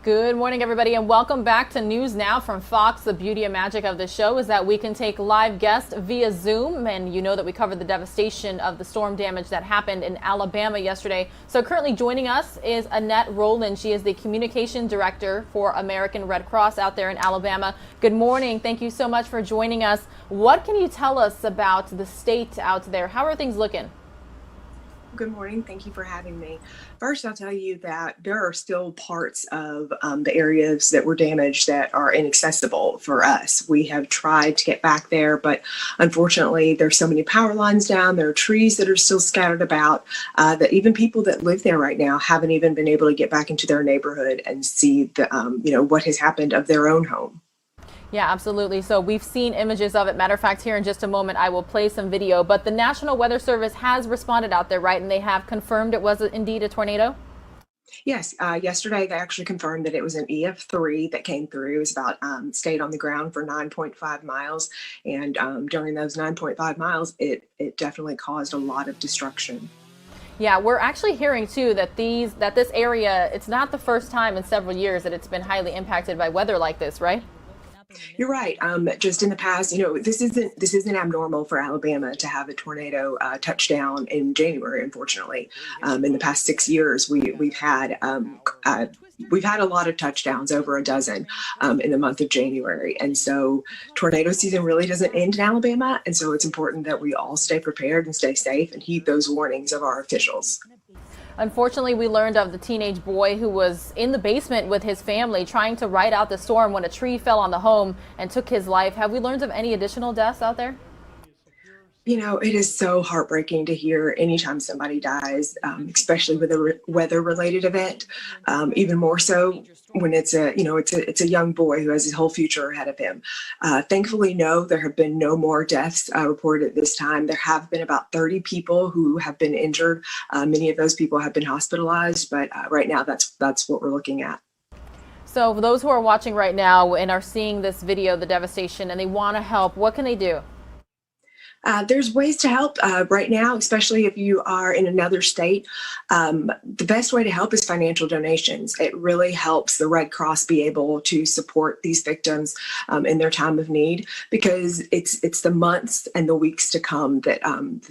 Good morning, everybody, and welcome back to News Now from Fox. The beauty and magic of this show is that we can take live guests via Zoom, and you know that we covered the devastation of the storm damage that happened in Alabama yesterday. So currently joining us is Annette Rowland. She is the Communication Director for American Red Cross out there in Alabama. Good morning. Thank you so much for joining us. What can you tell us about the state out there? How are things looking? Good morning. Thank you for having me. First, I'll tell you that there are still parts of the areas that were damaged that are inaccessible for us. We have tried to get back there, but unfortunately, there's so many power lines down. There are trees that are still scattered about that even people that live there right now haven't even been able to get back into their neighborhood and see the, what has happened of their own home. Yeah, absolutely. So we've seen images of it. Matter of fact, here in just a moment, I will play some video. But the National Weather Service has responded out there, right? And they have confirmed it was indeed a tornado? Yes, yesterday they actually confirmed that it was an EF3 that came through. It was about stayed on the ground for 9.5 miles, and during those 9.5 miles, it definitely caused a lot of destruction. Yeah, we're actually hearing too that this area, it's not the first time in several years that it's been highly impacted by weather like this, right? You're right. Just in the past, this isn't abnormal for Alabama to have a tornado touchdown in January. Unfortunately, in the past 6 years, we've had a lot of touchdowns, over a dozen in the month of January, and so tornado season really doesn't end in Alabama. And so it's important that we all stay prepared and stay safe and heed those warnings of our officials. Unfortunately, we learned of the teenage boy who was in the basement with his family trying to ride out the storm when a tree fell on the home and took his life. Have we learned of any additional deaths out there? It is so heartbreaking to hear anytime somebody dies, especially with a weather-related event. Even more so when it's a young boy who has his whole future ahead of him. Thankfully, no, there have been no more deaths reported at this time. There have been about 30 people who have been injured. Many of those people have been hospitalized, but right now that's what we're looking at. So for those who are watching right now and are seeing this video, the devastation, and they want to help, what can they do? There's ways to help right now, especially if you are in another state. The best way to help is financial donations. It really helps the Red Cross be able to support these victims in their time of need, because it's the months and the weeks to come that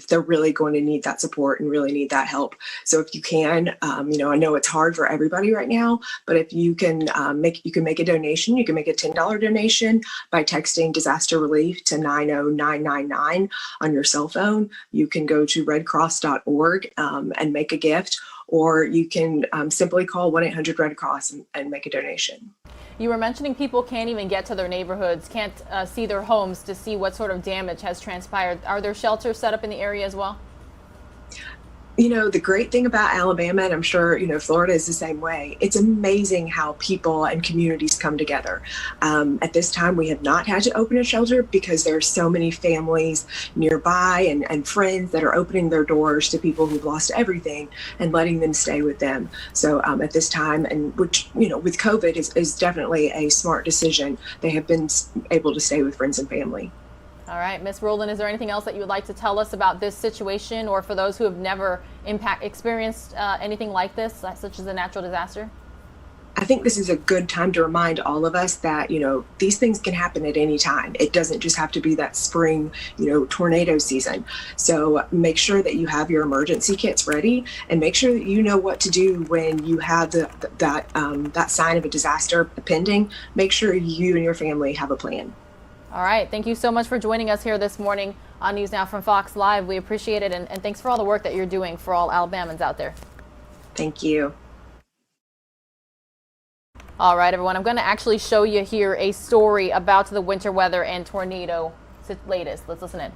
they're really going to need that support and really need that help. So if you can, I know it's hard for everybody right now, but if you can make a donation, you can make a $10 donation by texting disaster relief to 90999 on your cell phone. You can go to redcross.org and make a gift, or you can simply call 1-800-RED-CROSS and make a donation. You were mentioning people can't even get to their neighborhoods, can't see their homes to see what sort of damage has transpired. Are there shelters set up in the area as well? The great thing about Alabama, and I'm sure, Florida is the same way, it's amazing how people and communities come together. At this time, we have not had to open a shelter because there are so many families nearby and friends that are opening their doors to people who've lost everything and letting them stay with them. So at this time, and which, with COVID is definitely a smart decision, they have been able to stay with friends and family. All right, Ms. Rowland, is there anything else that you would like to tell us about this situation, or for those who have never experienced anything like this, such as a natural disaster? I think this is a good time to remind all of us that, these things can happen at any time. It doesn't just have to be that spring, tornado season. So make sure that you have your emergency kits ready, and make sure that you know what to do when you have that sign of a disaster pending. Make sure you and your family have a plan. All right. Thank you so much for joining us here this morning on News Now from Fox Live. We appreciate it. And thanks for all the work that you're doing for all Alabamans out there. Thank you. All right, everyone. I'm going to actually show you here a story about the winter weather and tornado latest. Let's listen in.